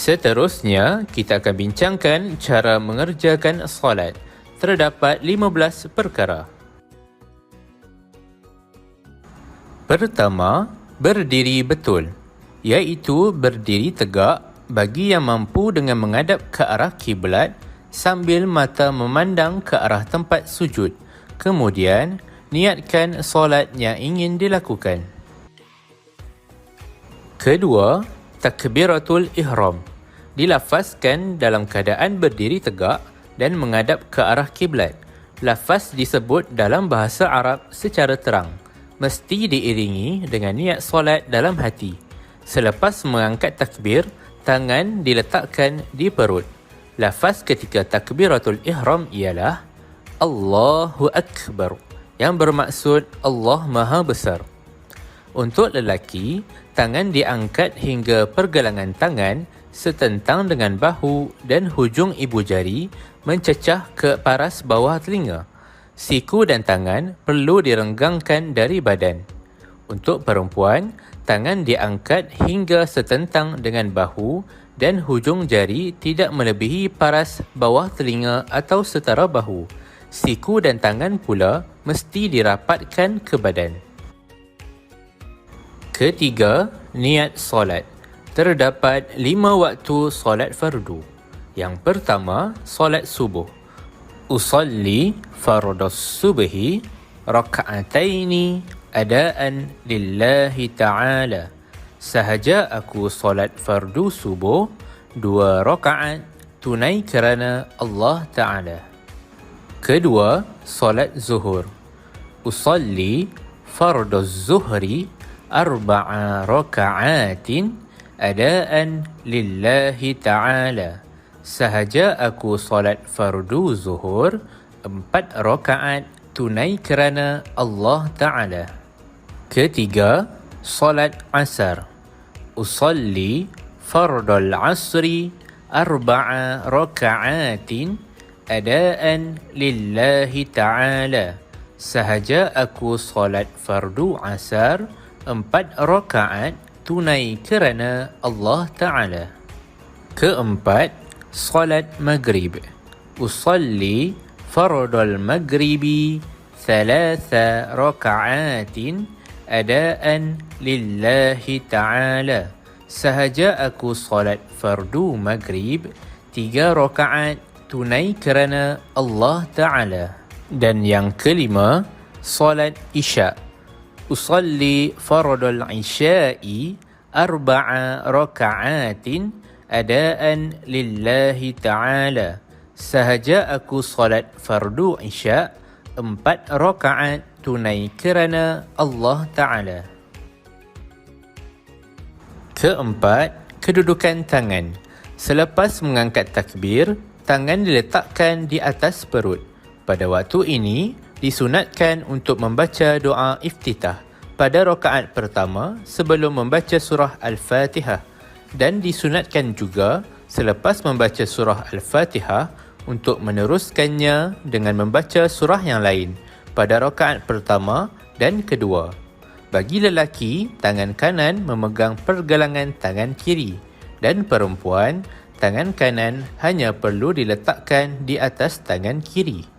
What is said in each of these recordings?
Seterusnya, kita akan bincangkan cara mengerjakan solat. Terdapat 15 perkara. Pertama, berdiri betul, iaitu berdiri tegak bagi yang mampu dengan menghadap ke arah kiblat sambil mata memandang ke arah tempat sujud. Kemudian, niatkan solat yang ingin dilakukan. Kedua, takbiratul ihram. Dilafazkan dalam keadaan berdiri tegak dan menghadap ke arah kiblat. Lafaz disebut dalam bahasa Arab secara terang. Mesti diiringi dengan niat solat dalam hati. Selepas mengangkat takbir, tangan diletakkan di perut. Lafaz ketika takbiratul ihram ialah Allahu Akbar, yang bermaksud Allah Maha Besar. Untuk lelaki, tangan diangkat hingga pergelangan tangan setentang dengan bahu dan hujung ibu jari mencecah ke paras bawah telinga. Siku dan tangan perlu direnggangkan dari badan. Untuk perempuan, tangan diangkat hingga setentang dengan bahu dan hujung jari tidak melebihi paras bawah telinga atau setara bahu. Siku dan tangan pula mesti dirapatkan ke badan. Ketiga, niat solat. Terdapat 5 waktu solat fardu. Yang pertama, solat subuh. Usalli fardhas subhi raka'ataini adaan lillahi ta'ala. Sahaja aku solat fardu subuh 2 rakaat tunai kerana Allah Ta'ala. Kedua, solat zuhur. Usalli fardhaz zuhri 4 raka'atin adaan lillahi ta'ala. Sahaja aku solat fardu zuhur 4 rakaat tunai kerana Allah Ta'ala. Ketiga, solat asar. Usalli fardal asri 4 raka'atin adaan lillahi ta'ala. Sahaja aku solat fardu asar 4 rakaat tunai kerana Allah Ta'ala. Keempat, solat maghrib. Usalli fardal maghribi 3 raka'atin adaan lillahi ta'ala. Sahaja aku solat fardu maghrib 3 rakaat tunai kerana Allah Ta'ala. Dan yang kelima, solat isya. Usalli fardal isya'i 4 raka'atin adaan lillahi ta'ala. Sahaja aku solat fardu isya' 4 rakaat tunai kerana Allah Ta'ala. Keempat, kedudukan tangan. Selepas mengangkat takbir, tangan diletakkan di atas perut. Pada waktu ini, disunatkan untuk membaca doa iftitah pada rakaat pertama sebelum membaca surah Al-Fatihah, dan disunatkan juga selepas membaca surah Al-Fatihah untuk meneruskannya dengan membaca surah yang lain pada rakaat pertama dan kedua. Bagi lelaki, tangan kanan memegang pergelangan tangan kiri, dan perempuan, tangan kanan hanya perlu diletakkan di atas tangan kiri.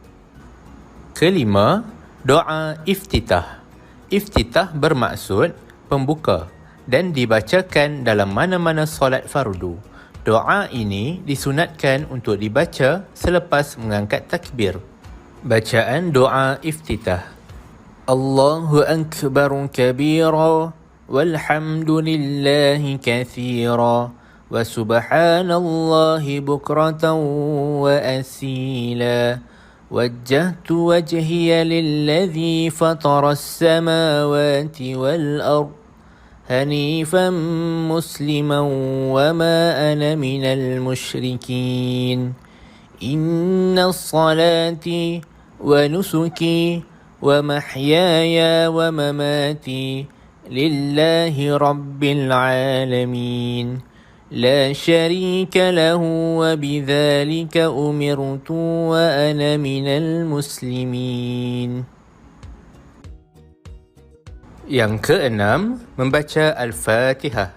Kelima, doa iftitah. Iftitah bermaksud pembuka dan dibacakan dalam mana-mana solat fardu. Doa ini disunatkan untuk dibaca selepas mengangkat takbir. Bacaan doa iftitah. Allahu akbar kabira walhamdulillahi kathira wa subhanallahi bukratan wa asila. وجهت وجهي للذي فطر السماوات والأرض حنيفا مسلما وما أنا من المشركين إن الصلاة ونسكي ومحياي ومماتي لله رب العالمين لا شريك له وبذلك أمرت وأنا من المسلمين. Yang keenam, membaca Al-Fatihah.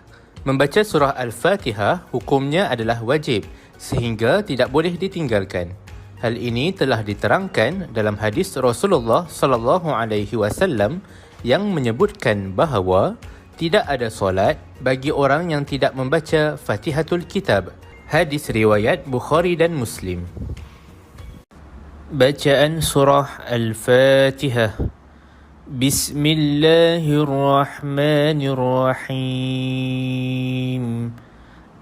Membaca surah Al-Fatihah hukumnya adalah wajib sehingga tidak boleh ditinggalkan. Hal ini telah diterangkan dalam hadis Rasulullah sallallahu alaihi wasallam yang menyebutkan bahawa tidak ada solat bagi orang yang tidak membaca Fatihatul Kitab. Hadis riwayat Bukhari dan Muslim. Bacaan surah Al-Fatihah. Bismillahirrahmanirrahim.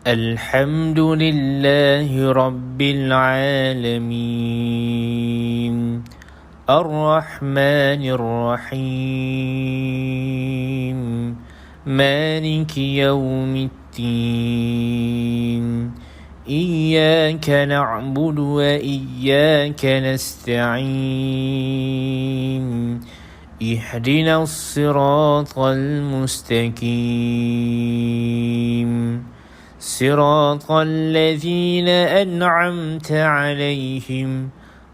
Alhamdulillahi Rabbil Alamin. Ar-Rahmanir-Rahim. Maliki Yawmiddin. Iyyaka na'budu wa iyyaka nasta'in. اهدنا الصراط المستقيم صراط الذين أنعمت عليهم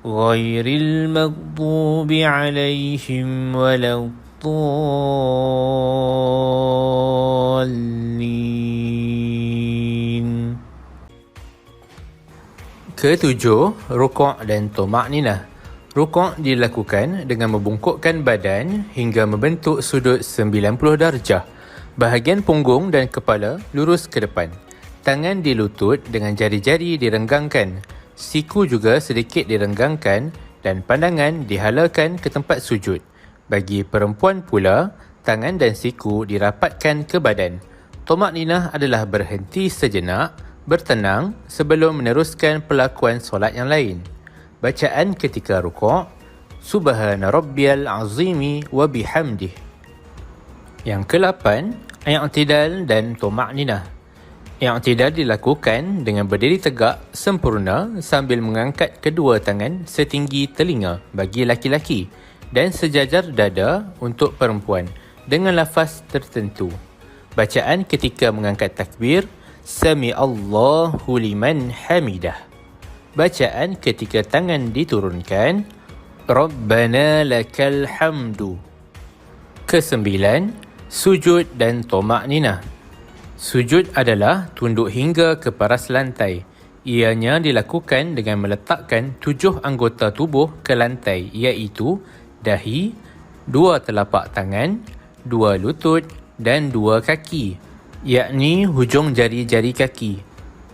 غير المغضوب عليهم ولا الضالين. Ketujuh, rukuk dan tumakninah. Rukuk dilakukan dengan membungkukkan badan hingga membentuk sudut 90 darjah. Bahagian punggung dan kepala lurus ke depan. Tangan di lutut dengan jari-jari direnggangkan. Siku juga sedikit direnggangkan dan pandangan dihalakan ke tempat sujud. Bagi perempuan pula, tangan dan siku dirapatkan ke badan. Tumakninah adalah berhenti sejenak, bertenang sebelum meneruskan pelakuan solat yang lain. Bacaan ketika rukuk, Subhana Rabbiyal Azimi wa bihamdih. Yang ke-8, i'tidal dan tumakninah. I'tidal dilakukan dengan berdiri tegak sempurna sambil mengangkat kedua tangan setinggi telinga bagi laki-laki dan sejajar dada untuk perempuan dengan lafaz tertentu. Bacaan ketika mengangkat takbir, Sami Allahu liman hamidah. Bacaan ketika tangan diturunkan, Rabbana lakal hamdu. Ke-9, sujud dan tumakninah. Sujud adalah tunduk hingga ke paras lantai. Ianya dilakukan dengan meletakkan 7 anggota tubuh ke lantai, iaitu dahi, 2 telapak tangan, 2 lutut dan 2 kaki, yakni hujung jari-jari kaki.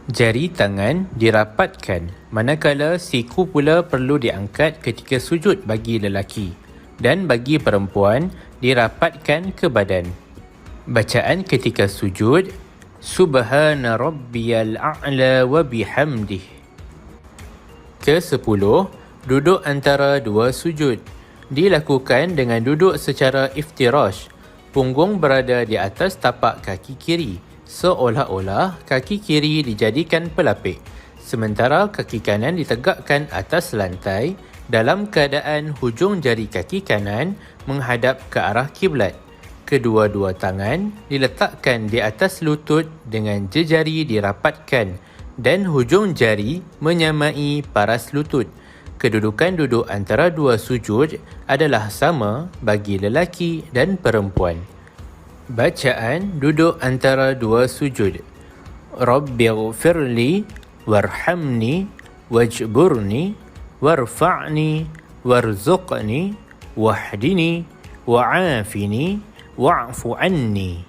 Jari tangan dirapatkan, manakala siku pula perlu diangkat ketika sujud bagi lelaki dan bagi perempuan dirapatkan ke badan. Bacaan ketika sujud, Subhana Rabbiyal A'la wa bihamdih. Ke-10, duduk antara dua sujud. Dilakukan dengan duduk secara iftirash. Punggung berada di atas tapak kaki kiri, seolah-olah kaki kiri dijadikan pelapik, sementara kaki kanan ditegakkan atas lantai dalam keadaan hujung jari kaki kanan menghadap ke arah kiblat. Kedua-dua tangan diletakkan di atas lutut dengan jejari dirapatkan dan hujung jari menyamai paras lutut. Kedudukan duduk antara dua sujud adalah sama bagi lelaki dan perempuan. Bacaan duduk antara dua sujud. Rabbighfirli warhamni wajburni warfa'ni warzuqni wahdini wa'afini wa'fu anni.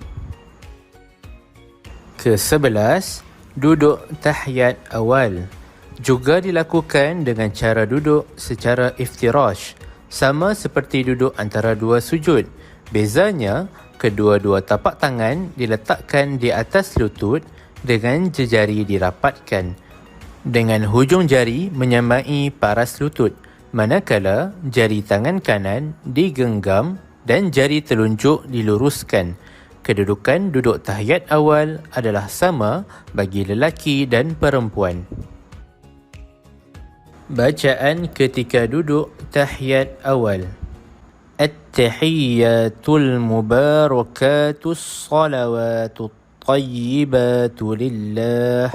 Ke-11, duduk tahiyat awal. Juga dilakukan dengan cara duduk secara iftirash, sama seperti duduk antara dua sujud. Bezanya, kedua-dua tapak tangan diletakkan di atas lutut dengan jejari dirapatkan dengan hujung jari menyamai paras lutut, manakala jari tangan kanan digenggam dan jari telunjuk diluruskan. Kedudukan duduk tahiyat awal adalah sama bagi lelaki dan perempuan. Bacaan ketika duduk tahiyat awal. At-tahiyyatul mubarakatus salawatul tayyibatu lillah.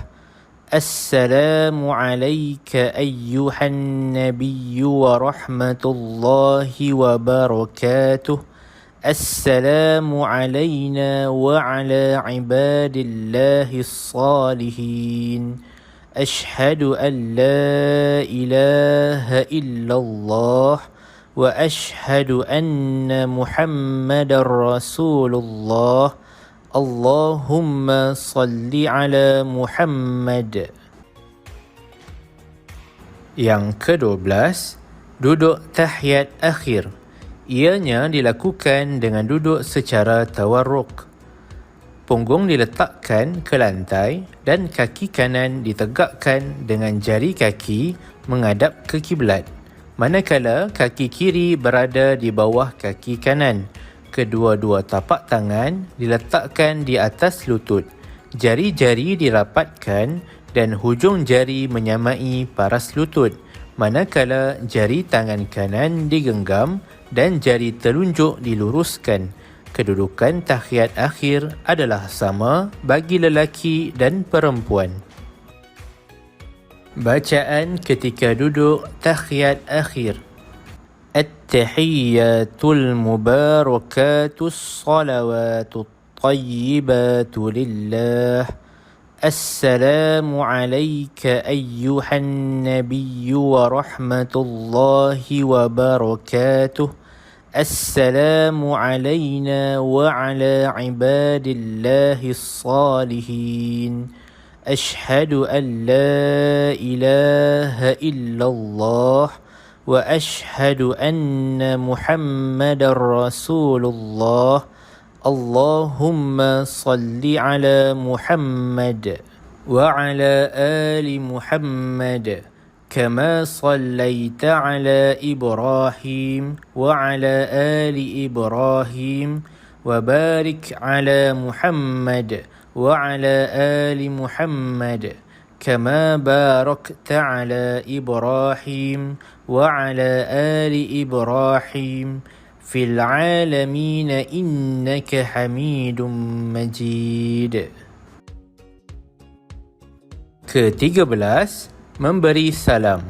Assalamu alayka ayyuhan nabiyyu wa rahmatullahi wa barakatuh. السلام علينا وعلى عباد الله الصالحين أشهد أن لا إله إلا الله وأشهد أن محمد رسول الله اللهم صل على محمد. Yang ke-12, duduk tahiyat akhir. Ianya dilakukan dengan duduk secara tawarruk. Punggung diletakkan ke lantai dan kaki kanan ditegakkan dengan jari kaki menghadap ke kiblat. Manakala kaki kiri berada di bawah kaki kanan. Kedua-dua tapak tangan diletakkan di atas lutut. Jari-jari dirapatkan dan hujung jari menyamai paras lutut. Manakala jari tangan kanan digenggam dan jari telunjuk diluruskan. Kedudukan tahiyat akhir adalah sama bagi lelaki dan perempuan. Bacaan ketika duduk tahiyat akhir. At-tahiyyatul mubarakatus salawatul tayyibatu lillah. Assalamu alayka ayyuhan nabiyyu wa rahmatullahi wa barakatuh. السلام علينا وعلى عباد الله الصالحين أشهد أن لا إله إلا الله وأشهد أن محمد رسول الله اللهم صل على محمد وعلى آل محمد كما صليت على إبراهيم وعلى آل إبراهيم وبارك على محمد وعلى آل محمد كما باركت على إبراهيم وعلى آل إبراهيم في العالمين إنك حميد مجيد. Ke-13, memberi salam.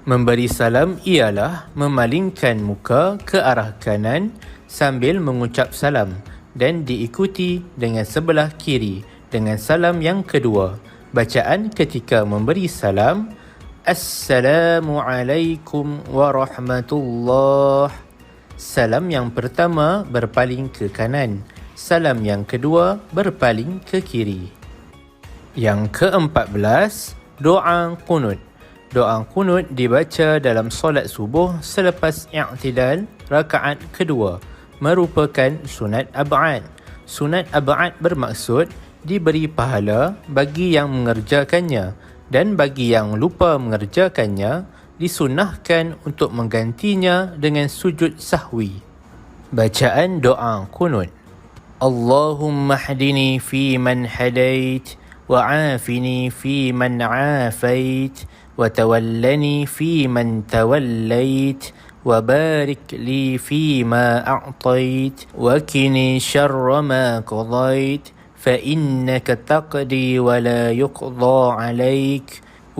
Memberi salam ialah memalingkan muka ke arah kanan sambil mengucap salam dan diikuti dengan sebelah kiri dengan salam yang kedua. Bacaan ketika memberi salam, Assalamualaikum warahmatullahi. Salam yang pertama berpaling ke kanan, salam yang kedua berpaling ke kiri. Yang ke-14, doa qunut. Doa qunut dibaca dalam solat subuh selepas i'tidal rakaat kedua, merupakan sunat ab'ad. Sunat ab'ad bermaksud diberi pahala bagi yang mengerjakannya dan bagi yang lupa mengerjakannya disunnahkan untuk menggantinya dengan sujud sahwi. Bacaan doa qunut. Allahumma hdini fi man hadait وعافني في من عافيت وتولني في من توليت وبارك لي فيما أعطيت وقني شر ما قضيت فإنك تقضي ولا يقضى عليك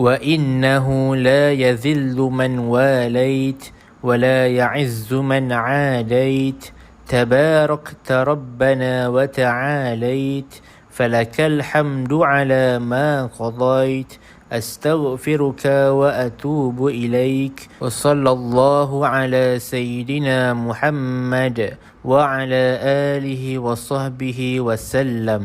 وإنه لا يذل من واليت ولا يعز من عاديت تباركت ربنا وتعاليت فلك الحمد على ما قضيت أستغفرك وأتوب إليك وصلى الله على سيدنا محمد وعلى آله وصحبه وسلم.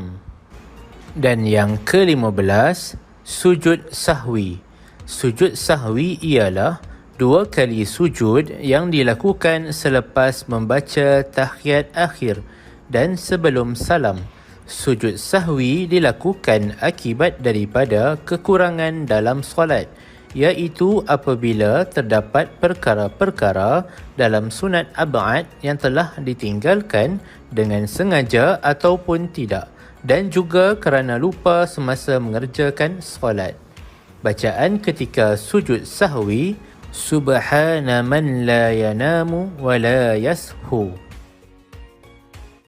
Dan yang ke-15, sujud sahwi. Sujud sahwi ialah 2 kali sujud yang dilakukan selepas membaca tahiyat akhir dan sebelum salam. Sujud sahwi dilakukan akibat daripada kekurangan dalam solat, iaitu apabila terdapat perkara-perkara dalam sunat ab'ad yang telah ditinggalkan dengan sengaja ataupun tidak, dan juga kerana lupa semasa mengerjakan solat. Bacaan ketika sujud sahwi, Subhana man la yanamu wa la yashu.